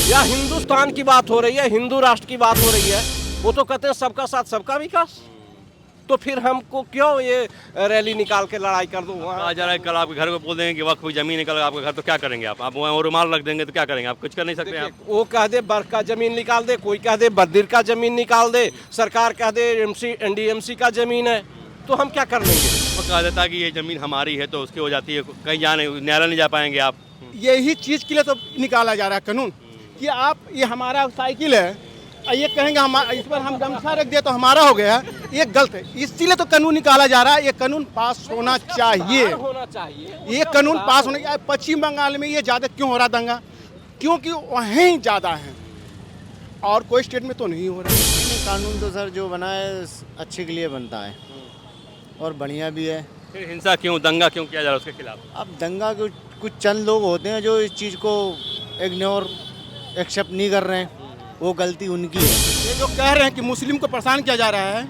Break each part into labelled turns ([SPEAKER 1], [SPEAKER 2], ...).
[SPEAKER 1] या हिंदुस्तान की बात हो रही है, हिंदू राष्ट्र की बात हो रही है, वो तो कहते हैं सबका साथ सबका विकास। तो फिर हमको क्यों ये रैली निकाल के लड़ाई कर दो वहाँ?
[SPEAKER 2] आ जा रहा है, कल आपके घर को बोल देंगे कि वक्त कोई जमीन निकल आपके घर, तो क्या करेंगे आप वहाँ रुमाल रख देंगे तो क्या करेंगे आप? कुछ कर नहीं सकते आप।
[SPEAKER 1] वो कह दे बर्फ का जमीन निकाल दे, कोई कह दे बद्र का जमीन निकाल दे, सरकार कह दे एनडीएमसी का जमीन है, तो हम क्या कर लेंगे?
[SPEAKER 2] वो कहा देता है कि ये जमीन हमारी है तो उसकी हो जाती है, कहीं जाने न्यायालय नहीं जा पाएंगे आप।
[SPEAKER 3] यही चीज़ के लिए तो निकाला जा रहा है कानून कि आप ये हमारा साइकिल है, ये कहेंगे हम इस पर हम गमछा रख दिया तो हमारा हो गया, ये गलत है। इसीलिए तो कानून निकाला जा रहा है। ये कानून पास होना चाहिए, ये कानून पास होना चाहिए। पश्चिम बंगाल में ये ज़्यादा क्यों हो रहा दंगा? क्योंकि वहीं ज़्यादा है और कोई स्टेट में तो नहीं हो रहा।
[SPEAKER 4] कानून तो सर जो बना है अच्छे के लिए बनता है और बढ़िया भी है।
[SPEAKER 2] फिर हिंसा क्यों, दंगा क्यों किया जा रहा है उसके खिलाफ?
[SPEAKER 4] अब दंगा कुछ चंद लोग होते हैं जो इस चीज़ को इग्नोर एक्सेप्ट नहीं कर रहे हैं, वो गलती उनकी है।
[SPEAKER 3] ये जो कह रहे हैं कि मुस्लिम को परेशान किया जा रहा है,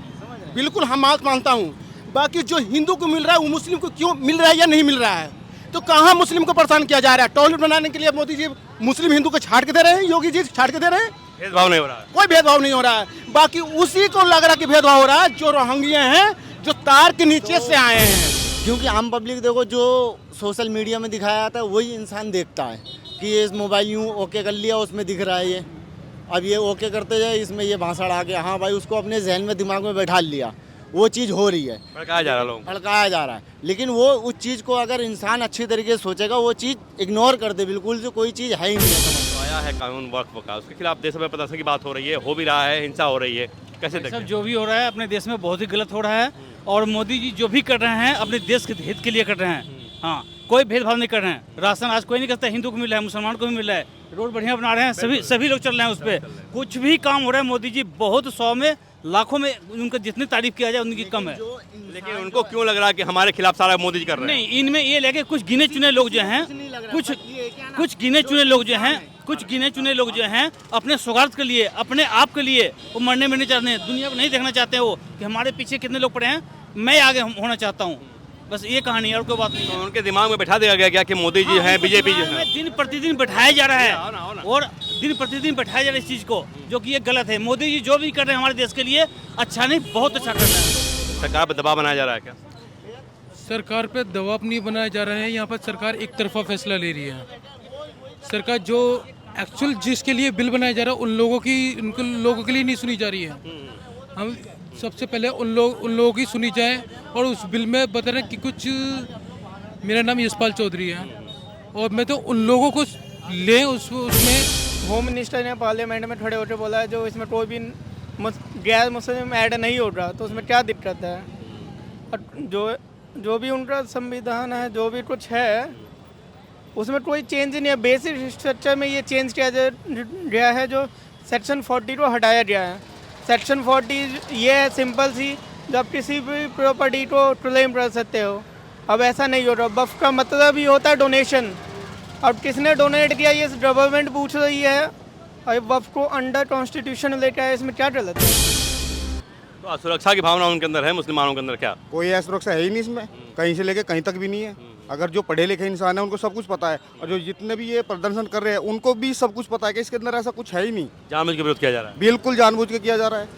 [SPEAKER 3] बिल्कुल हम बात मानता हूँ। बाकी जो हिंदू को मिल रहा है वो मुस्लिम को क्यों मिल रहा है या नहीं मिल रहा है? तो कहाँ मुस्लिम को परेशान किया जा रहा है? टॉयलेट बनाने के लिए मोदी जी मुस्लिम हिंदू को छाट के दे रहे हैं, योगी जी छाट के दे रहे हैं।
[SPEAKER 2] भेदभाव नहीं हो रहा है,
[SPEAKER 3] कोई भेदभाव नहीं हो रहा है। बाकी उसी को लग रहा है कि भेदभाव हो रहा है जो रोहिंग्या हैं, जो तार के नीचे से आए हैं।
[SPEAKER 4] क्योंकि आम पब्लिक देखो जो सोशल मीडिया में दिखाया जाता है वही इंसान देखता है कि ये इस मोबाइल यूँ ओके कर लिया, उसमें दिख रहा है ये, अब ये ओके करते जाए, इसमें ये भाषण आ गया, हाँ भाई उसको अपने जहन में दिमाग में बैठा लिया, वो चीज़ हो रही है,
[SPEAKER 2] भड़काया जा रहा है लोग,
[SPEAKER 4] भड़काया जा रहा है। लेकिन वो उस चीज़ को अगर इंसान अच्छी तरीके से सोचेगा वो चीज़ इग्नोर कर दे, बिल्कुल जो कोई चीज़ है ही नहीं है।
[SPEAKER 2] तो आया है कानून वक्फ का, उसके खिलाफ देश में प्रदर्शन की बात हो रही है, हो भी रहा है, हिंसा हो रही है, कैसे देखते
[SPEAKER 5] सब
[SPEAKER 2] हैं?
[SPEAKER 5] जो भी हो रहा है अपने देश में बहुत ही गलत हो रहा है और मोदी जी जो भी कर रहे हैं अपने देश के हित के लिए कर रहे हैं। हाँ, कोई भेदभाव नहीं कर रहे हैं। राशन आज कोई नहीं कहता, हिंदू को मिल रहा है, मुसलमान को भी मिल रहा है, रोड बढ़िया बना रहे हैं, सभी लोग चल रहे हैं उस पर। कुछ भी काम हो रहा है मोदी जी बहुत 100 में लाखों में उनका जितनी तारीफ किया जाए उनकी कम है।
[SPEAKER 2] लेकिन उनको क्यों लग रहा है कि हमारे खिलाफ सारा मोदी जी कर रहे हैं?
[SPEAKER 5] नहीं, इनमें ये लगे कुछ गिने चुने लोग जो हैं, कुछ गिने चुने लोग जो हैं, कुछ गिने चुने लोग जो हैं अपने स्वार्थ के लिए, अपने आप के लिए वो मरने में नहीं चाहते हैं, दुनिया को नहीं देखना चाहते हैं वो कि हमारे पीछे कितने लोग पड़े हैं, मैं आगे होना चाहता हूँ। बस ये कहानी है और कोई बात नहीं है।
[SPEAKER 2] तो उनके दिमाग में बैठा दिया गया क्या कि मोदी जी हैं, बीजेपी जो है?
[SPEAKER 5] दिन प्रतिदिन बैठाया जा रहा है और दिन प्रतिदिन बैठाया जा रहा है इस चीज़ को, जो कि ये गलत है। मोदी जी जो भी कर रहे हैं हमारे देश के लिए अच्छा नहीं, बहुत अच्छा कर रहे हैं।
[SPEAKER 2] सरकार पर दबाव बनाया जा रहा है क्या?
[SPEAKER 6] सरकार पे दबाव नहीं बनाया जा रहा है, यहाँ पर सरकार एक तरफा फैसला ले रही है। सरकार जो एक्चुअल जिसके लिए बिल बनाया जा रहा है उन लोगों के लिए नहीं सुनी जा रही है। हम सबसे पहले उन लोगों की सुनी जाए और उस बिल में बता रहे कि कुछ, मेरा नाम यशपाल चौधरी है और मैं तो उन लोगों को लें उसमें।
[SPEAKER 7] होम मिनिस्टर ने पार्लियामेंट में खड़े होकर बोला है जो इसमें कोई भी गैर मुस्लिम ऐड नहीं हो रहा, तो उसमें क्या दिक्कत है? और जो भी उनका संविधान है, जो भी कुछ है उसमें कोई चेंज नहीं है। बेसिक स्ट्रक्चर में ये चेंज किया गया है, जो सेक्शन 40 को हटाया गया है। सेक्शन 40 ये है सिंपल सी, जब किसी भी प्रॉपर्टी को क्लेम कर सकते हो। अब ऐसा नहीं हो रहा। वक्फ का मतलब ही होता है डोनेशन। अब किसने डोनेट किया ये गवर्नमेंट पूछ रही है, और वक्फ को अंडर कॉन्स्टिट्यूशन लेके आए, इसमें क्या गलत है?
[SPEAKER 2] तो सुरक्षा की भावना उनके अंदर है, मुसलमानों के अंदर क्या?
[SPEAKER 8] कोई ऐसा सुरक्षा है ही नहीं इसमें, कहीं से लेके कहीं तक भी नहीं है। अगर जो पढ़े लिखे इंसान है उनको सब कुछ पता है, और जो जितने भी ये प्रदर्शन कर रहे हैं उनको भी सब कुछ पता है कि इसके अंदर ऐसा कुछ है ही नहीं।
[SPEAKER 2] जानबूझ के विरोध किया जा रहा है?
[SPEAKER 8] बिल्कुल जानबूझ के किया जा रहा है।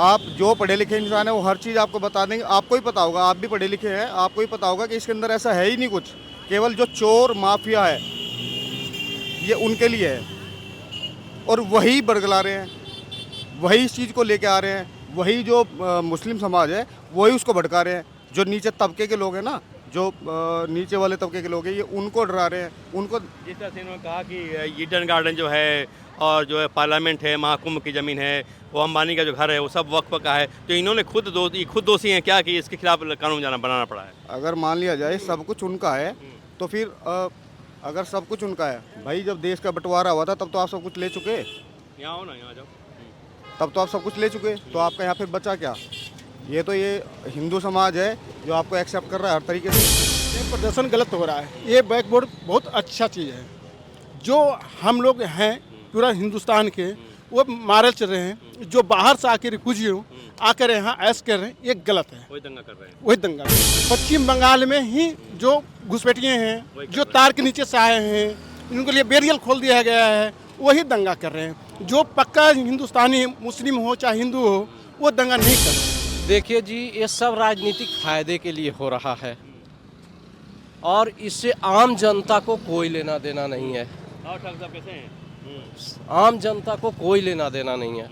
[SPEAKER 8] आप जो पढ़े लिखे इंसान है वो हर चीज़ आपको बता देंगे, आपको ही पता होगा, आप भी पढ़े लिखे हैं, आपको ही पता होगा कि इसके अंदर ऐसा है ही नहीं कुछ। केवल जो चोर माफिया है ये उनके लिए है, और वही बरगला रहे हैं, वही इस चीज़ को लेके आ रहे हैं, वही जो मुस्लिम समाज है वही उसको भड़का रहे हैं। जो नीचे तबके के लोग हैं ना, जो नीचे वाले तबके के लोग हैं, ये उनको डरा रहे हैं। उनको
[SPEAKER 2] जिस तरह से इन्होंने कहा कि ईडन गार्डन जो है और जो है पार्लियामेंट है, महाकुंभ की ज़मीन है, वो अंबानी का जो घर है वो सब वक्फ का है, तो इन्होंने खुद दोषी हैं क्या कि इसके खिलाफ कानून बनाना पड़ा है?
[SPEAKER 8] अगर मान लिया जाए सब कुछ उनका है तो फिर अगर सब कुछ उनका है, भाई जब देश का बंटवारा हुआ था तब तो आप सब कुछ ले चुके।
[SPEAKER 2] यहाँ हो ना, यहाँ जाओ।
[SPEAKER 8] तब तो आप सब कुछ ले चुके, तो आपका यहाँ फिर बचा क्या? ये तो ये हिंदू समाज है जो आपको एक्सेप्ट कर रहा है हर तरीके से।
[SPEAKER 3] ये प्रदर्शन गलत हो रहा है। ये बैकबोर्ड बहुत अच्छा चीज़ है। जो हम लोग हैं पूरा हिंदुस्तान के, वो मारे चल रहे हैं। जो बाहर से आके रिफ्यूजी हो आकर यहाँ ऐश कर रहे हैं, ये गलत है।
[SPEAKER 2] वही दंगा कर रहे हैं।
[SPEAKER 3] वही दंगा। पश्चिम बंगाल में ही जो घुसपैठिए हैं, जो तार के नीचे से आए हैं, इनके लिए बैरियर खोल दिया गया है, वही दंगा कर रहे हैं। जो पक्का हिंदुस्तानी मुस्लिम हो चाहे हिंदू हो वो दंगा नहीं कर रहे।
[SPEAKER 1] देखिए जी, ये सब राजनीतिक फायदे के लिए हो रहा है और इससे आम जनता को कोई लेना देना नहीं है।
[SPEAKER 2] और ठाकुर साहब कैसे हैं?
[SPEAKER 1] आम जनता को कोई लेना देना नहीं है।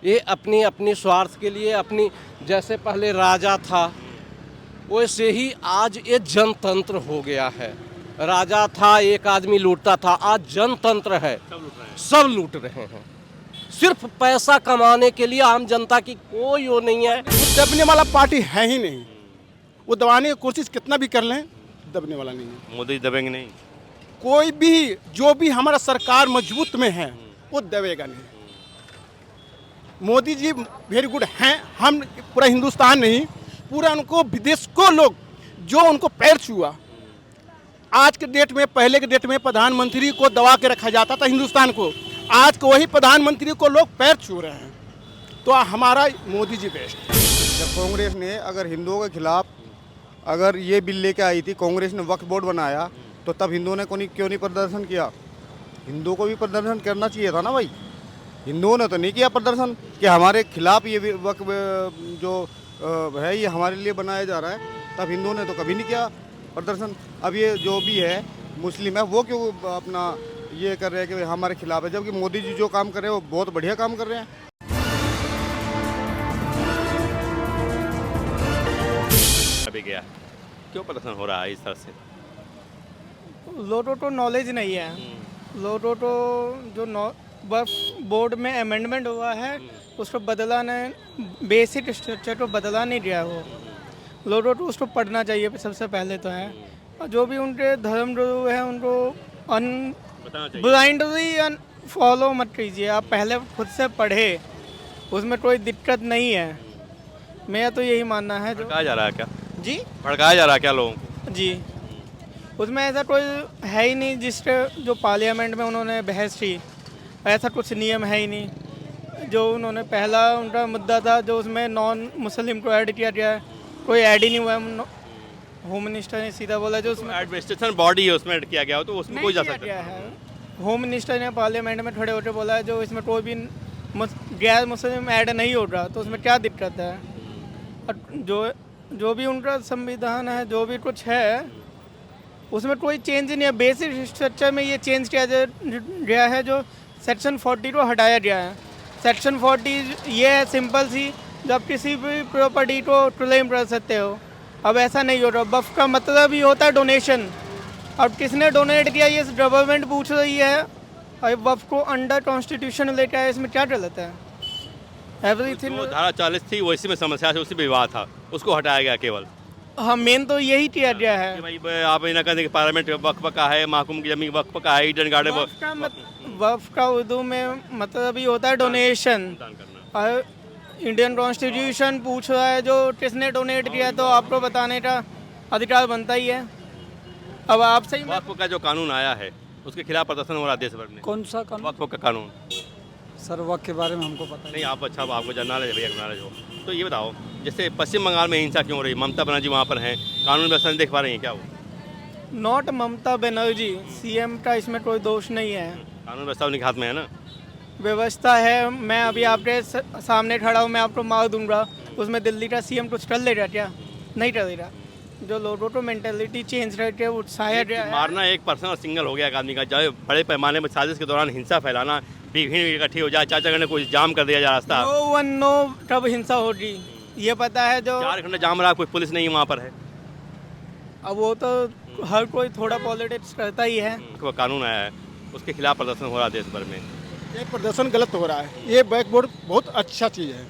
[SPEAKER 1] ये अपनी अपनी स्वार्थ के लिए, अपनी जैसे पहले राजा था वैसे ही आज ये जनतंत्र हो गया है। राजा था, एक आदमी लूटता था, आज जनतंत्र है, सब लूट रहे हैं। सिर्फ पैसा कमाने के लिए आम जनता की कोई वो नहीं है।
[SPEAKER 3] वो दबने वाला पार्टी है ही नहीं। वो दबाने की कोशिश कितना भी कर लें, दबने वाला नहीं है।
[SPEAKER 2] मोदी दबेंगे नहीं।
[SPEAKER 3] कोई भी जो भी हमारा सरकार मजबूत में है वो दबेगा नहीं। मोदी जी वेरी गुड हैं। हम पूरा हिंदुस्तान नहीं, पूरा उनको विदेश को लोग जो उनको पैर छुआ। आज के डेट में, पहले के डेट में प्रधानमंत्री को दबा के रखा जाता था हिंदुस्तान को, आज को वही प्रधानमंत्री को लोग पैर छू रहे हैं। तो हमारा मोदी जी बेस्ट।
[SPEAKER 8] जब कांग्रेस ने अगर हिंदुओं के खिलाफ अगर ये बिल लेके आई थी, कांग्रेस ने वक्फ बोर्ड बनाया, तो तब हिंदुओं ने क्यों नहीं प्रदर्शन किया? हिंदुओं को भी प्रदर्शन करना चाहिए था ना भाई। हिंदुओं ने तो नहीं किया प्रदर्शन कि हमारे खिलाफ ये वक्फ जो है ये हमारे लिए बनाया जा रहा है। तब हिंदुओं ने तो कभी नहीं किया प्रदर्शन। अब ये जो भी है मुस्लिम है वो क्यों अपना ये कर रहे हैं कि हमारे खिलाफ है, जबकि मोदी जी जो काम कर रहे हैं वो बहुत बढ़िया काम कर रहे हैं।
[SPEAKER 2] अभी गया क्यों प्रदर्शन हो रहा है इस तरह से?
[SPEAKER 7] लोगों को नॉलेज नहीं है। लोगों को जो वक्फ बोर्ड में अमेंडमेंट हुआ है उसको बदला नहीं, बेसिक स्ट्रक्चर को बदला नहीं गया। वो लोगों को उसको पढ़ना चाहिए सबसे पहले तो है। और जो भी उनके धर्म गुरु है उनको ब्लाइंडली फॉलो मत कीजिए। आप पहले खुद से पढ़े, उसमें कोई दिक्कत नहीं है। मेरा तो यही मानना है। जो
[SPEAKER 2] भड़काया जा रहा है क्या?
[SPEAKER 7] जी
[SPEAKER 2] भड़काया जा रहा है क्या लोगों को?
[SPEAKER 7] जी, उसमें ऐसा कोई है ही नहीं जिसके जो पार्लियामेंट में उन्होंने बहस की, ऐसा कुछ नियम है ही नहीं। जो उन्होंने पहला उनका मुद्दा था जो उसमें नॉन मुस्लिम को ऐड किया गया है, कोई ऐड ही नहीं हुआ है। होम मिनिस्टर ने सीधा बोला जो उसमें
[SPEAKER 2] एडमिनिस्ट्रेशन बॉडी है उसमें ऐड किया गया हो तो उसमें कोई जा सकता
[SPEAKER 7] है। होम मिनिस्टर ने पार्लियामेंट में खड़े होकर बोला है जो इसमें कोई भी गैर मुस्लिम ऐड नहीं हो रहा तो उसमें क्या दिक्कत है। और जो भी उनका संविधान है, जो भी कुछ है उसमें कोई चेंज नहीं है। बेसिक स्ट्रक्चर में ये चेंज किया गया है जो सेक्शन 40 को हटाया गया है। सेक्शन 40 ये है सिंपल सी, जब किसी भी प्रॉपर्टी को क्लेम कर सकते हो। अब ऐसा नहीं हो रहा। वक्फ का मतलब ही होता है डोनेशन। अब किसने डोनेट किया ये गवर्नमेंट पूछ रही है। और वक्फ को अंडर कॉन्स्टिट्यूशन लेकर आए, इसमें क्या गलत है? एवरीथिंग
[SPEAKER 2] जो धारा 40 थी वो इसी में समस्या थी, उसी में विवाद था, उसको हटाया गया केवल।
[SPEAKER 7] हाँ, मेन तो यही किया गया है।
[SPEAKER 2] भाई आप ये ना कहते कि पार्लियामेंट वक्फ का है, महकुम की जमीन वक्फ का है, ईडन गार्डन
[SPEAKER 7] वक्फ का उर्दू में मतलब ही होता है डोनेशन। और इंडियन कॉन्स्टिट्यूशन पूछ रहा है जो किसने डोनेट किया, तो आपको बताने का अधिकार बनता ही है। अब आपसे ही
[SPEAKER 2] वक्फ का जो कानून आया है उसके खिलाफ प्रदर्शन हो रहा है देश भर में।
[SPEAKER 9] कौन सा कानून?
[SPEAKER 2] वक्फ का कानून।
[SPEAKER 9] सर वक्त के बारे में हमको पता
[SPEAKER 2] नहीं, आप अच्छा आपको नॉलेज है भैया, नॉलेज हो तो ये बताओ, जैसे पश्चिम बंगाल में हिंसा क्यों हो रही? ममता बनर्जी वहाँ पर हैं, कानून व्यवस्था नहीं देख पा रही हैं क्या वो?
[SPEAKER 7] नॉट ममता बनर्जी, सीएम का इसमें कोई दोष नहीं है।
[SPEAKER 2] कानून व्यवस्था उनके हाथ में है ना।
[SPEAKER 7] व्यवस्था है। मैं अभी आपके सामने खड़ा हूँ, मैं आपको मार दूंगा, उसमें दिल्ली का सीएम कुछ कर लेगा क्या? नहीं करेगा। जो लोगों को मेंटेलिटी चेंज करके उत्साह
[SPEAKER 2] मारना एक पर्सनल सिंगल हो गया एक आदमी का, जो बड़े पैमाने में साजिश के दौरान हिंसा फैलाना, भीड़ इकट्ठी हो जाए, चाचा ने कोई जाम कर दिया जाए रास्ता।
[SPEAKER 7] नो वन नो कब हिंसा होगी ये पता है। जो
[SPEAKER 2] 4 घंटे जाम रहा, कोई पुलिस नहीं वहाँ पर है।
[SPEAKER 7] अब वो तो हर कोई थोड़ा पॉलिटिक्स करता ही है।
[SPEAKER 2] वो कानून आया है उसके खिलाफ प्रदर्शन हो रहा है देश भर में।
[SPEAKER 3] ये प्रदर्शन गलत हो रहा है। ये वक्फ बोर्ड बहुत अच्छा चीज़ है।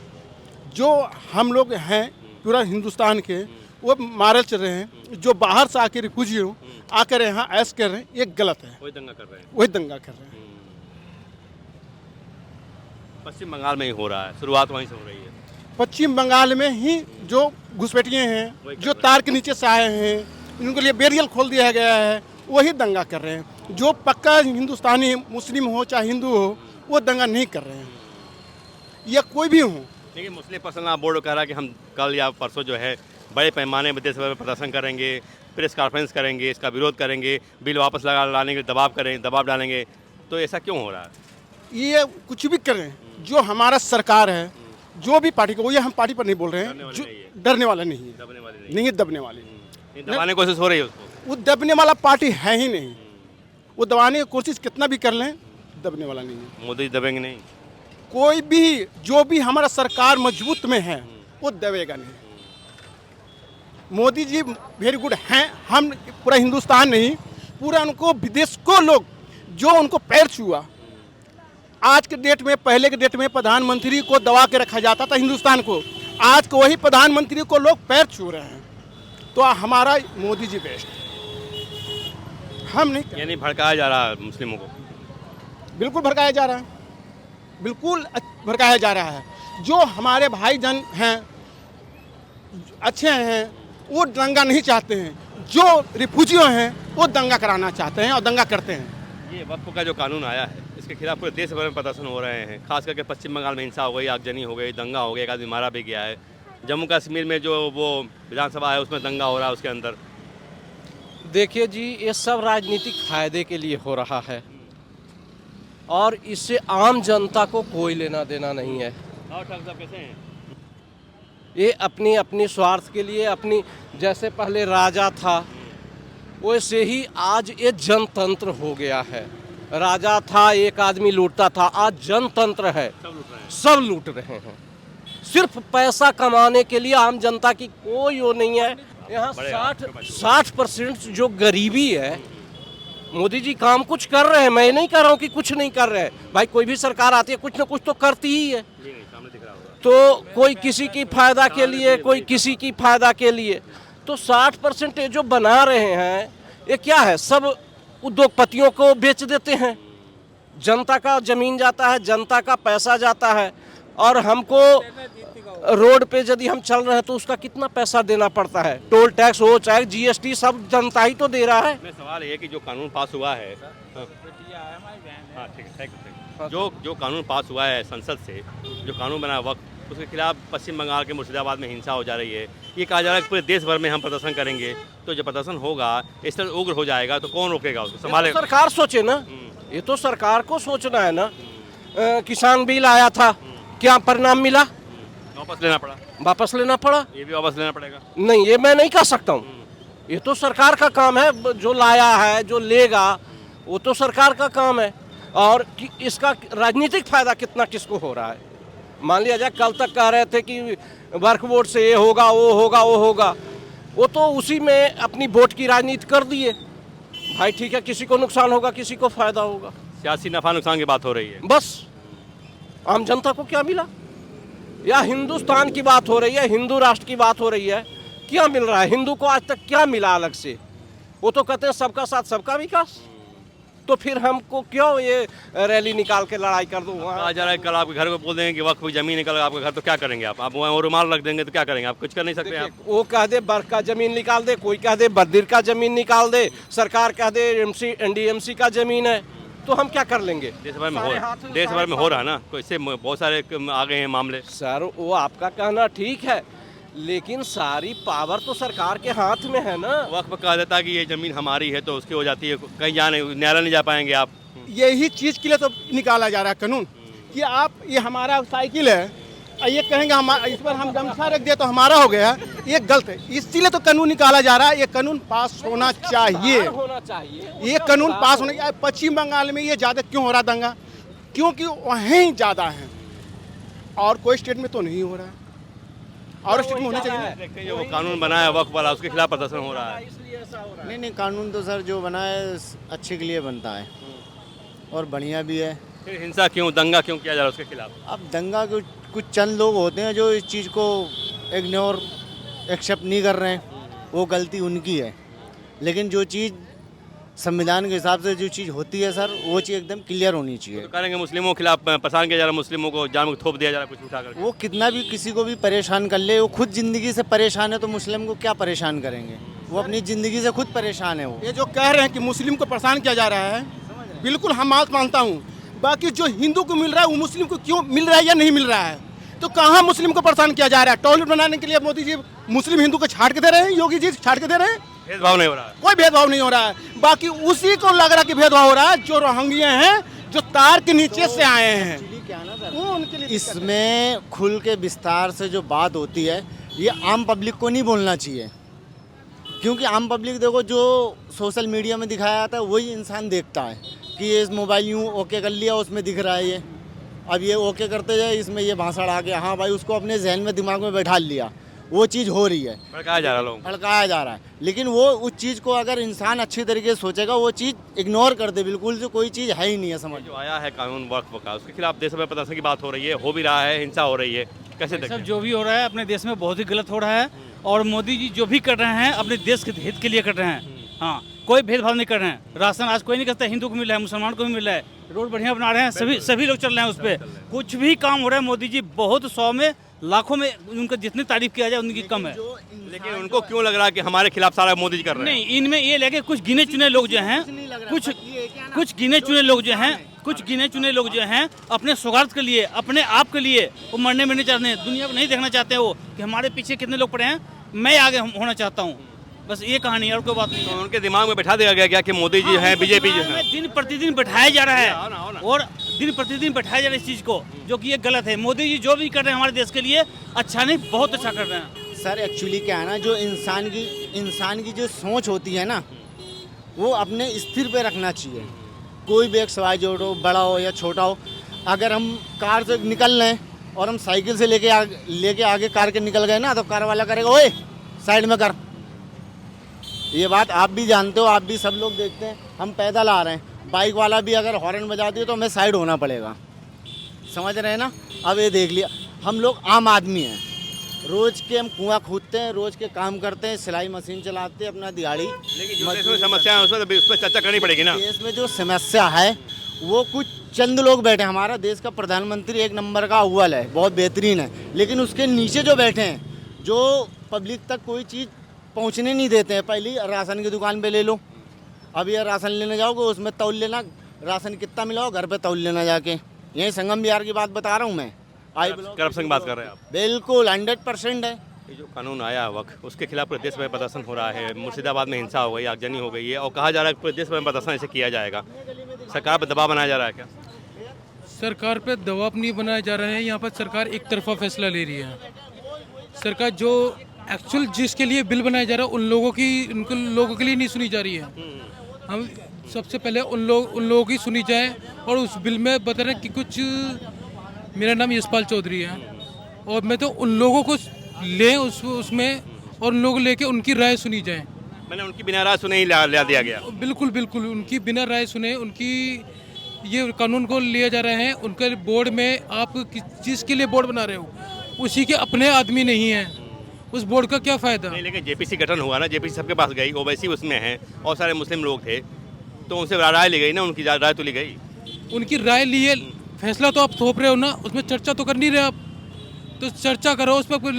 [SPEAKER 3] जो हम लोग हैं पूरा हिंदुस्तान के वो मारे चल रहे हैं। जो बाहर से आके रिफ्यूजी हो आकर यहाँ ऐश कर रहे हैं, ये गलत है।
[SPEAKER 2] वही दंगा कर रहे हैं।
[SPEAKER 3] वही दंगा कर रहे हैं।
[SPEAKER 2] पश्चिम बंगाल में ही हो रहा है, शुरुआत वहीं से हो रही है।
[SPEAKER 3] पश्चिम बंगाल में ही जो घुसपैठिए हैं, जो तार के नीचे से आए हैं, इनके लिए बैरियर खोल दिया गया है, वही दंगा कर रहे हैं। जो पक्का हिंदुस्तानी मुस्लिम हो चाहे हिंदू हो वो दंगा नहीं कर रहे हैं, या कोई भी हो।
[SPEAKER 2] लेकिन मुस्लिम पर्सनल बोर्ड कह रहा है कि हम कल या परसों जो है बड़े पैमाने में देश भर में प्रदर्शन करेंगे, प्रेस कॉन्फ्रेंस करेंगे, इसका विरोध करेंगे, बिल वापस लाने के दबाव डालेंगे। तो तो ऐसा क्यों हो रहा है?
[SPEAKER 3] ये कुछ भी करें, जो हमारा सरकार है, जो भी पार्टी को, ये हम पार्टी पर नहीं बोल रहे हैं, जो डरने वाला नहीं है,
[SPEAKER 2] दबने वाले नहीं।
[SPEAKER 3] नहीं है दबने वाली,
[SPEAKER 2] ये दबाने की कोशिश हो रही है उसको।
[SPEAKER 3] वो दबने वाला पार्टी है ही नहीं। वो दबाने की कोशिश कितना भी कर लें, दबने वाला नहीं है।
[SPEAKER 2] मोदी दबेंगे नहीं।
[SPEAKER 3] कोई भी जो भी हमारा सरकार मजबूत में है वो दबेगा नहीं। मोदी जी वेरी गुड हैं, हम पूरा हिंदुस्तान नहीं, पूरा उनको विदेश को लोग जो उनको पैर छुआ। आज के डेट में, पहले के डेट में प्रधानमंत्री को दबा के रखा जाता था हिंदुस्तान को, आज को वही प्रधानमंत्री को लोग पैर छू रहे हैं। तो हमारा मोदी जी बेस्ट, हम नहीं,
[SPEAKER 2] यानी भड़काया जा रहा है मुस्लिमों को।
[SPEAKER 3] बिल्कुल भड़काया जा रहा है, बिल्कुल भड़काया जा रहा है। जो हमारे भाईजान हैं, अच्छे हैं, वो दंगा नहीं चाहते हैं। जो रिफ्यूजियों हैं वो दंगा कराना चाहते हैं और दंगा करते हैं।
[SPEAKER 2] ये वक्फ का जो कानून आया है, इसके खिलाफ पूरे देश भर में प्रदर्शन हो रहे हैं। खास करके पश्चिम बंगाल में हिंसा हो गई, आगजनी हो गई, दंगा हो गया, एक आदमी मारा भी गया है। जम्मू कश्मीर में जो वो विधानसभा है उसमें दंगा हो रहा है, उसके अंदर।
[SPEAKER 1] देखिए जी, ये सब राजनीतिक फायदे के लिए हो रहा है और इससे आम जनता को कोई लेना देना नहीं है।
[SPEAKER 2] और ठाकुर साहब कैसे हैं?
[SPEAKER 1] ये अपनी अपनी स्वार्थ के लिए, अपनी, जैसे पहले राजा था वैसे ही आज ये जनतंत्र हो गया है। राजा था, एक आदमी लूटता था, आज जनतंत्र है, सब लूट रहे हैं। सिर्फ पैसा कमाने के लिए आम जनता की कोई वो नहीं है। यहाँ 60% जो गरीबी है, मोदी जी काम कुछ कर रहे हैं, मैं नहीं कह रहा हूँ कि कुछ नहीं कर रहे हैं। भाई कोई भी सरकार आती है कुछ ना कुछ तो करती ही है। तो कोई किसी की फायदा के लिए, कोई किसी की फायदा के लिए। तो 60% जो बना रहे हैं ये क्या है, सब उद्योगपतियों को बेच देते हैं। जनता का जमीन जाता है, जनता का पैसा जाता है। और हमको रोड पे यदि हम चल रहे हैं तो उसका कितना पैसा देना पड़ता है, टोल टैक्स हो चाहे जीएसटी, सब जनता ही तो दे रहा है।
[SPEAKER 2] सवाल ये कि जो कानून पास हुआ है, हाँ ठीक है, जो कानून पास हुआ है संसद से, जो कानून बना वक्त, उसके खिलाफ पश्चिम बंगाल के मुर्शिदाबाद में हिंसा हो जा रही है। ये कहा जा रहा है कि पूरे देश भर में हम प्रदर्शन करेंगे, तो जब प्रदर्शन होगा इस तरह उग्र हो जाएगा तो कौन रोकेगा उसको, संभालेगा?
[SPEAKER 1] सरकार सोचे ना, ये तो सरकार को सोचना है ना। किसान बिल आया था, क्या परिणाम मिला?
[SPEAKER 2] वापस लेना पड़ा।
[SPEAKER 1] वापस लेना पड़ा।
[SPEAKER 2] ये भी वापस लेना पड़ेगा?
[SPEAKER 1] नहीं, ये मैं नहीं कह सकता हूँ, ये तो सरकार का काम है। जो लाया है, जो लेगा, वो तो सरकार का काम है। और इसका राजनीतिक फायदा कितना किसको हो रहा है? मान लिया जाए कल तक कह रहे थे कि वर्क वोट से ये होगा, वो होगा, वो होगा, वो तो उसी में अपनी वोट की राजनीति कर दिए। भाई ठीक है, किसी को नुकसान होगा, किसी को फायदा होगा।
[SPEAKER 2] सियासी नफा नुकसान की बात हो रही है।
[SPEAKER 1] बस आम जनता को क्या मिला? या हिंदुस्तान की बात हो रही है, हिंदू राष्ट्र की बात हो रही है, क्या मिल रहा है हिंदू को? आज तक क्या मिला अलग से? वो तो कहते हैं सबका साथ सबका विकास। तो फिर हमको क्यों ये रैली निकाल के लड़ाई कर दूँ?
[SPEAKER 2] कहा जा रहा है कल आपके घर को बोल देंगे कि वक्त जमीन निकल आपका घर, तो क्या करेंगे आप वहाँ रुमाल रख देंगे तो क्या करेंगे? आप कुछ कर नहीं सकते। आप
[SPEAKER 1] वो कह दे बर्फ का जमीन निकाल दे, कोई कह दे बद्दीर का जमीन निकाल दे, सरकार कह दे एनडीएमसी का जमीन है, तो हम क्या कर लेंगे?
[SPEAKER 2] देश भर में हो रहा है, देश भर में हो रहा है ना, तो इससे बहुत सारे आ गए हैं मामले।
[SPEAKER 1] सर वो आपका कहना ठीक है, लेकिन सारी पावर तो सरकार के हाथ में है ना।
[SPEAKER 2] वक्त कहा जाता है कि ये जमीन हमारी है तो उसकी हो जाती है, कहीं जाने न्यायालय नहीं जा पाएंगे आप।
[SPEAKER 3] यही चीज़ के लिए तो निकाला जा रहा है कानून कि आप, ये हमारा साइकिल है, ये कहेंगे हम इस पर हम गमछा रख दिया तो हमारा हो गया, ये गलत है। इसीलिए तो कानून निकाला जा रहा है। ये कानून पास होना चाहिए, ये कानून पास होना चाहिए। पश्चिम बंगाल में ये ज़्यादा क्यों हो रहा दंगा? क्योंकि वहीं ज़्यादा है और कोई स्टेट में तो नहीं हो रहा है, और स्टेट में होना चाहिए।
[SPEAKER 2] जो कानून बनाया वक्त वाला, उसके खिलाफ प्रदर्शन हो रहा है।
[SPEAKER 4] नहीं, कानून तो सर जो बना है अच्छे के लिए बनता है और बढ़िया भी है।
[SPEAKER 2] फिर हिंसा क्यों, दंगा क्यों किया जा रहा है उसके खिलाफ?
[SPEAKER 4] अब दंगा कुछ चंद लोग होते हैं जो इस चीज़ को इग्नोर एक्सेप्ट नहीं कर रहे हैं, वो गलती उनकी है। लेकिन जो चीज़ संविधान के हिसाब से जो चीज़ होती है सर, वो चीज़ एकदम क्लियर होनी चाहिए।
[SPEAKER 2] तो करेंगे मुस्लिमों के खिलाफ परेशान किया जा रहा है, मुस्लिमों को जान में थोप दिया जा रहा है कुछ उठा कर।
[SPEAKER 4] वो कितना भी किसी को भी परेशान कर ले, वो खुद ज़िंदगी से परेशान है तो मुस्लिम को क्या परेशान करेंगे? वो अपनी ज़िंदगी से खुद परेशान है। वो
[SPEAKER 3] ये जो कह रहे हैं कि मुस्लिम को परेशान किया जा रहा है, बिल्कुल हम बात मानता हूँ। बाकी जो हिंदू को मिल रहा है वो मुस्लिम को क्यों मिल रहा है या नहीं मिल रहा है? तो कहाँ मुस्लिम को परेशान किया जा रहा है? टॉयलेट बनाने के लिए मोदी जी मुस्लिम हिंदू को छाट के दे रहे हैं, योगी जी छाट के दे रहे हैं।
[SPEAKER 2] भेदभाव नहीं हो रहा है,
[SPEAKER 3] कोई भेदभाव नहीं हो रहा है। बाकी उसी को लग रहा है कि भेदभाव हो रहा है। जो रोहिंग्या हैं, जो तार के नीचे से आए हैं
[SPEAKER 4] एक्चुअली क्या है ना सर,
[SPEAKER 3] वो उनके लिए दिक्कत है।
[SPEAKER 4] इसमें खुल के विस्तार से जो बात होती है ये आम पब्लिक को नहीं बोलना चाहिए, क्योंकि आम पब्लिक देखो जो सोशल मीडिया में दिखाया जाता है वही इंसान देखता है कि ये इस मोबाइल यूँ ओके कर लिया उसमें दिख रहा है ये, अब ये ओके करते जाए इसमें ये भाषण आ गया, हाँ भाई उसको अपने जहन में दिमाग में बैठा लिया, वो चीज़ हो रही है,
[SPEAKER 2] भड़काया जा रहा है लोगों को।
[SPEAKER 4] भड़काया जा रहा है। लेकिन वो उस चीज़ को अगर इंसान अच्छी तरीके से सोचेगा वो चीज़ इग्नोर कर दे, बिल्कुल से कोई चीज़ है ही नहीं है समझ।
[SPEAKER 2] जो आया है कानून वक्फ का, उसके खिलाफ देश में प्रदर्शन की बात हो रही है, हो भी रहा है, हिंसा हो रही है, कैसे देखते
[SPEAKER 5] सब
[SPEAKER 2] हैं?
[SPEAKER 5] जो भी हो रहा है अपने देश में बहुत ही गलत हो रहा है, और मोदी जी जो भी कर रहे हैं अपने देश के हित के लिए कर रहे हैं। हाँ, कोई भेदभाव नहीं कर रहे हैं। राशन आज कोई नहीं करता, हिंदू को मिल रहा है, मुसलमान को भी मिल रहा है, रोड बढ़िया बना रहे हैं, सभी लोग चल रहे हैं उस पर। कुछ भी काम हो रहा है मोदी जी बहुत 100 में लाखों में उनका जितनी तारीफ किया जाए उनकी कम है।
[SPEAKER 2] लेकिन उनको क्यों लग रहा है कि हमारे खिलाफ सारा मोदी जी कर रहे हैं?
[SPEAKER 5] नहीं, इनमें ये लगे कुछ गिने चुने लोग जो हैं, कुछ गिने चुने लोग जो हैं, कुछ गिने चुने लोग जो हैं अपने स्वार्थ के लिए, अपने आप के लिए वो मरने में नहीं चाहते हैं, दुनिया को नहीं देखना चाहते वो कि हमारे पीछे कितने लोग पड़े हैं, मैं आगे होना चाहता हूँ। बस ये कहानी है और कोई बात नहीं
[SPEAKER 2] तो
[SPEAKER 5] है।
[SPEAKER 2] उनके दिमाग में बैठा दिया गया क्या कि मोदी जी हैं, बीजेपी जो है?
[SPEAKER 5] दिन प्रतिदिन बैठाया जा रहा
[SPEAKER 2] आओ ना, आओ ना।
[SPEAKER 5] है और दिन प्रतिदिन बैठाया जा रहा है इस चीज़ को, जो कि ये गलत है। मोदी जी जो भी कर रहे हैं हमारे देश के लिए अच्छा नहीं, बहुत अच्छा कर रहे हैं।
[SPEAKER 4] सर एक्चुअली क्या है ना, जो इंसान की जो सोच होती है ना वो अपने स्थिर पे रखना चाहिए। कोई भी एक सवाल जो हो, बड़ा हो या छोटा हो, अगर हम कार से निकल रहे हैं और हम साइकिल से लेके आगे कार के निकल गए ना तो कार वाला करेगा ओए साइड में कर। ये बात आप भी जानते हो, आप भी सब लोग देखते हैं। हम पैदल आ रहे हैं, बाइक वाला भी अगर हॉर्न बजा दिए तो हमें साइड होना पड़ेगा, समझ रहे हैं ना। अब ये देख लिया, हम लोग आम आदमी हैं, रोज के हम कुआं खोदते हैं, रोज के काम करते हैं, सिलाई मशीन चलाते हैं, अपना दिहाड़ी।
[SPEAKER 2] लेकिन जो देश में समस्या है उसमें तो उस पर चर्चा करनी पड़ेगी ना।
[SPEAKER 4] देश में जो समस्या है वो कुछ चंद लोग बैठे हैं। हमारा देश का प्रधानमंत्री एक नंबर का अव्वल है, बहुत बेहतरीन है, लेकिन उसके नीचे जो बैठे हैं जो पब्लिक तक कोई चीज़ पहुंचने नहीं देते हैं। पहले राशन की दुकान पे ले लो, अब ये राशन लेने जाओगे उसमें तौल लेना, राशन कितना मिला हो घर पे तौल लेना जाके। यही संगम बिहार की बात बता रहा हूँ मैं।
[SPEAKER 2] करप्शन की बात कर रहे हैं आप?
[SPEAKER 4] बिल्कुल 100% है।
[SPEAKER 2] ये जो कानून आया वक्त, उसके खिलाफ पूरे देश में प्रदर्शन हो रहा है। मुर्शिदाबाद में हिंसा हो गई, आगजनी हो गई है और कहा जा रहा है कि पूरे देश में प्रदर्शन ऐसे किया जाएगा। सरकार पर दबाव बनाया जा रहा है क्या?
[SPEAKER 6] सरकार पे दबाव नहीं बनाया जा रहा है, यहाँ पर सरकार एक तरफा फैसला ले रही है। सरकार जो एक्चुअल जिसके लिए बिल बनाया जा रहा है उन लोगों के लिए नहीं सुनी जा रही है। हम सबसे पहले उन लोगों की सुनी जाए, और उस बिल में बता रहे हैं कि कुछ, मेरा नाम यशपाल चौधरी है और मैं तो उन लोगों को लें उसमें और उन लोग लेके उनकी राय सुनी जाए।
[SPEAKER 2] मैंने उनकी बिना राय सुने ही ला दिया गया।
[SPEAKER 6] बिल्कुल बिल्कुल, उनकी बिना राय सुने उनकी ये कानून को लिया जा रहा है। उनके बोर्ड में आप जिसके लिए बोर्ड बना रहे हो उसी के अपने आदमी नहीं है, उस बोर्ड का क्या फ़ायदा।
[SPEAKER 2] नहीं, लेकिन जेपीसी गठन हुआ ना, जेपीसी सबके पास गई, ओवैसी उसमें है और सारे मुस्लिम लोग थे, तो उनसे राय ली गई ना, उनकी राय तो ली गई।
[SPEAKER 6] उनकी राय लिए, फैसला तो आप थोप रहे हो ना, उसमें चर्चा तो कर नहीं रहे आप। तो चर्चा करो उस पर,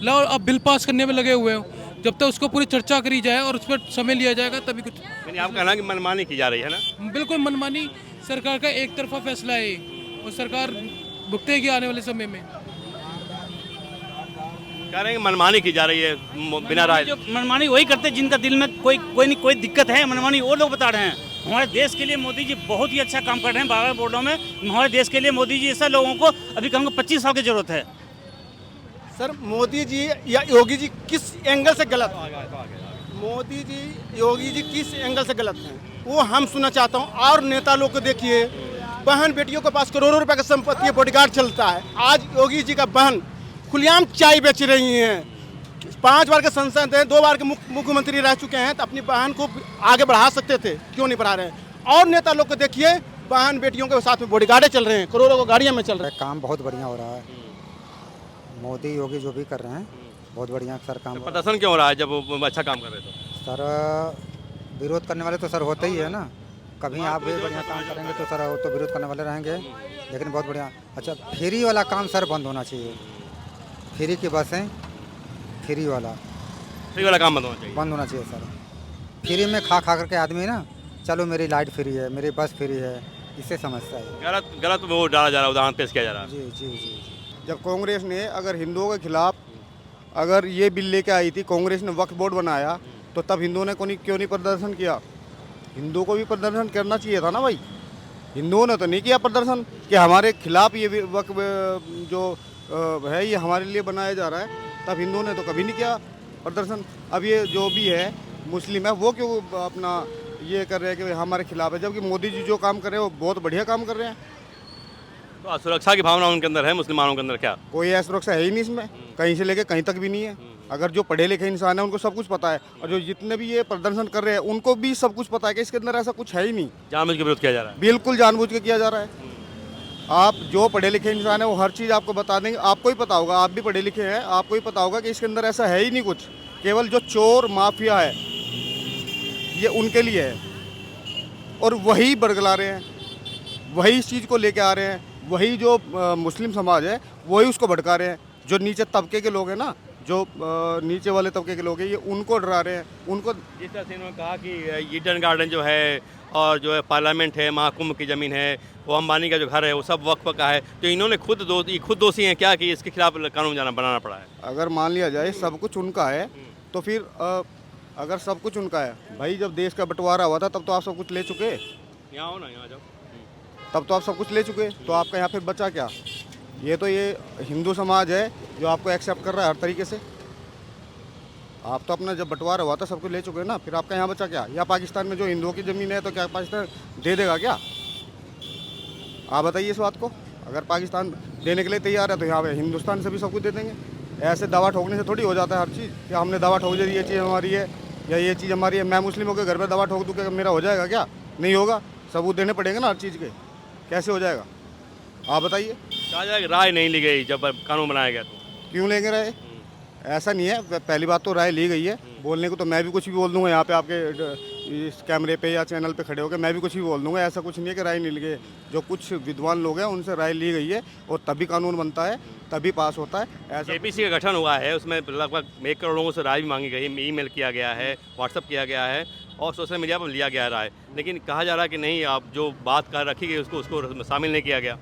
[SPEAKER 6] लाओ आप बिल पास करने में लगे हुए हो। जब तक उसको पूरी चर्चा करी जाए और उस पर समय लिया जाएगा तभी कुछ।
[SPEAKER 2] यानी आप कहना कि मनमानी की जा रही है ना?
[SPEAKER 6] बिल्कुल मनमानी, सरकार का एक तरफा फैसला है और सरकार भुगतेगी आने वाले समय में।
[SPEAKER 2] कह रहे हैं मनमानी की जा रही है बिना राय।
[SPEAKER 5] जो मनमानी वही करते हैं जिनका दिल में कोई दिक्कत है, मनमानी वो लोग बता रहे हैं। हमारे देश के लिए मोदी जी बहुत ही अच्छा काम कर रहे हैं। बारह बोर्डों में हमारे देश के लिए मोदी जी ऐसा लोगों को अभी कम 25 साल की जरूरत है।
[SPEAKER 3] सर मोदी जी या योगी जी किस एंगल से गलत है? मोदी जी योगी जी किस एंगल से गलत हैं वो हम सुनना चाहता हूँ। और नेता लोग को देखिए, बहन बेटियों के पास करोड़ों रुपए का संपत्ति है, बॉडीगार्ड चलता है। आज योगी जी का बहन खुलेआम चाय बेच रही हैं, 5 बार के सांसद हैं, 2 बार के मुख्यमंत्री रह चुके हैं, तो अपनी बहन को आगे बढ़ा सकते थे, क्यों नहीं बढ़ा रहे हैं? और नेता लोग को देखिए, बहन बेटियों के साथ में बॉडीगार्डे चल रहे हैं, करोड़ों को गाड़ियाँ में चल रहे हैं।
[SPEAKER 9] काम बहुत बढ़िया हो रहा है, मोदी योगी जो भी कर रहे हैं बहुत बढ़िया सर काम।
[SPEAKER 2] प्रदर्शन क्यों हो रहा है जब वो अच्छा काम कर रहे तो?
[SPEAKER 9] सर विरोध करने वाले तो सर होते ही है ना, कभी आप भी बढ़िया काम करेंगे तो सर तो विरोध करने वाले रहेंगे, लेकिन बहुत बढ़िया। अच्छा, फ्री वाला काम सर बंद होना चाहिए, फ्री की बसें, फ्री वाला
[SPEAKER 2] काम बंद होना चाहिए
[SPEAKER 9] सर। फ्री में खा करके आदमी ना, चलो मेरी लाइट फ्री है, मेरी बस फ्री है, इससे समझता है।
[SPEAKER 2] गलत वो डाला जा रहा है, उदाहरण पेश किया जा रहा है।
[SPEAKER 9] जी जी जी।
[SPEAKER 8] जब कांग्रेस ने अगर हिंदुओं के खिलाफ अगर ये बिल लेके आई थी, कांग्रेस ने वक्फ बोर्ड बनाया, तो तब हिंदुओं ने क्यों नहीं प्रदर्शन किया? हिंदुओं को भी प्रदर्शन करना चाहिए था ना भाई। हिंदुओं ने तो नहीं किया प्रदर्शन कि हमारे खिलाफ ये वक्त जो है ये हमारे लिए बनाया जा रहा है, तब हिंदुओं ने तो कभी नहीं किया प्रदर्शन। अब ये जो भी है मुस्लिम है वो क्यों अपना ये कर रहे हैं कि हमारे खिलाफ है, जबकि मोदी जी जो काम कर रहे हैं वो बहुत बढ़िया काम कर रहे हैं।
[SPEAKER 2] तो असुरक्षा की भावना उनके अंदर है, मुसलमानों के अंदर क्या?
[SPEAKER 8] कोई असुरक्षा है ही नहीं इसमें, कहीं से लेके कहीं तक भी नहीं है। अगर जो पढ़े लिखे इंसान है उनको सब कुछ पता है, और जो जितने भी ये प्रदर्शन कर रहे हैं उनको भी सब कुछ पता है कि इसके अंदर ऐसा कुछ है ही नहीं।
[SPEAKER 2] जानबूझ के विरोध किया जा रहा है।
[SPEAKER 8] बिल्कुल जानबूझ के किया जा रहा है। आप जो पढ़े लिखे इंसान है वो हर चीज़ आपको बता देंगे, आपको ही पता होगा, आप भी पढ़े लिखे हैं, आपको ही पता होगा कि इसके अंदर ऐसा है ही नहीं कुछ। केवल जो चोर माफिया है ये उनके लिए है, और वही बरगला रहे हैं, वही इस चीज़ को लेके आ रहे हैं, वही जो मुस्लिम समाज है वही उसको भड़का रहे हैं। जो नीचे तबके के लोग हैं ना, जो नीचे वाले तबके के लोग हैं, ये उनको डरा रहे हैं। उनको
[SPEAKER 2] जिस तरह से इन्होंने कहा कि ईडन गार्डन जो है और जो है पार्लियामेंट है, महाकुंभ की ज़मीन है, वो अंबानी का जो घर है वो सब वक्फ का है, तो इन्होंने खुद दोषी हैं क्या कि इसके खिलाफ कानून बनाना पड़ा है?
[SPEAKER 8] अगर मान लिया जाए सब कुछ उनका है तो फिर अगर सब कुछ उनका है, भाई जब देश का बंटवारा हुआ था तब तो आप सब कुछ ले चुके।
[SPEAKER 2] यहाँ हो ना, यहाँ जाओ।
[SPEAKER 8] तब तो आप सब कुछ ले चुके, तो आपका यहाँ फिर बचा क्या? ये तो ये हिंदू समाज है जो आपको एक्सेप्ट कर रहा है हर तरीके से। आप तो अपना जब बंटवारा हुआ था सब कुछ ले चुके ना, फिर आपका यहाँ बचा क्या? या पाकिस्तान में जो हिंदुओं की ज़मीन है तो क्या पाकिस्तान दे देगा क्या? आप बताइए इस बात को। अगर पाकिस्तान देने के लिए तैयार है तो यहाँ पे हिंदुस्तान से भी सब कुछ दे देंगे। ऐसे दवा ठोकने से थोड़ी हो जाता है हर चीज़ कि हमने दवा ठोक दी, ये चीज़ हमारी है या ये चीज़ हमारी है। मैं मुस्लिमों के घर पर दवा ठोक दूँ क्या मेरा हो जाएगा? क्या नहीं होगा, सबूत देने पड़ेंगे ना हर चीज़ के। कैसे हो जाएगा आप बताइए?
[SPEAKER 2] कहा जाए राय नहीं ली गई जब कानून बनाया गया तो।
[SPEAKER 8] क्यों लेंगे राय? ऐसा नहीं है, पहली बात तो राय ली गई है। बोलने को तो मैं भी कुछ भी बोल दूंगा यहाँ पे आपके इस कैमरे पे या चैनल पे खड़े होकर, मैं भी कुछ भी बोल दूंगा। ऐसा कुछ नहीं है कि राय नहीं ली गई। जो कुछ विद्वान लोग हैं उनसे राय ली गई है और तभी कानून बनता है, तभी पास होता है। ऐसा
[SPEAKER 2] जेपीसी का गठन हुआ है, उसमें लगभग 1 करोड़ लोगों से राय भी मांगी गई, ईमेल किया गया है, व्हाट्सअप किया गया है और सोशल मीडिया पर लिया गया है राय, लेकिन कहा जा रहा है कि नहीं, आप जो बात कर रखी गई उसको शामिल नहीं किया गया।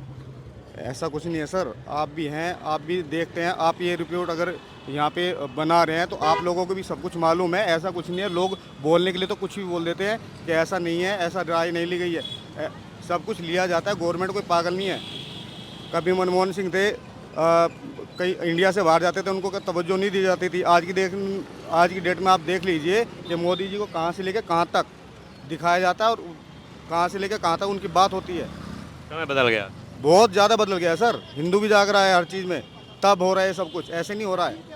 [SPEAKER 8] ऐसा कुछ नहीं है सर, आप भी हैं, आप भी देखते हैं। आप ये रिपोर्ट अगर यहाँ पे बना रहे हैं तो आप लोगों को भी सब कुछ मालूम है। ऐसा कुछ नहीं है, लोग बोलने के लिए तो कुछ भी बोल देते हैं कि ऐसा नहीं है, ऐसा राय नहीं ली गई है। सब कुछ लिया जाता है, गवर्नमेंट कोई पागल नहीं है। कभी मनमोहन सिंह थे, कई इंडिया से बाहर जाते थे, उनको तवज्जो नहीं दी जाती थी। आज की डेट में आप देख लीजिए कि मोदी जी को कहाँ से लेकर कहाँ तक दिखाया जाता है और कहाँ से लेकर कहाँ तक उनकी बात होती है।
[SPEAKER 2] समय बदल गया,
[SPEAKER 8] बहुत ज़्यादा बदल गया है सर। हिंदू भी जाग रहा है हर चीज़ में, तब हो रहा है सब कुछ, ऐसे नहीं हो रहा है।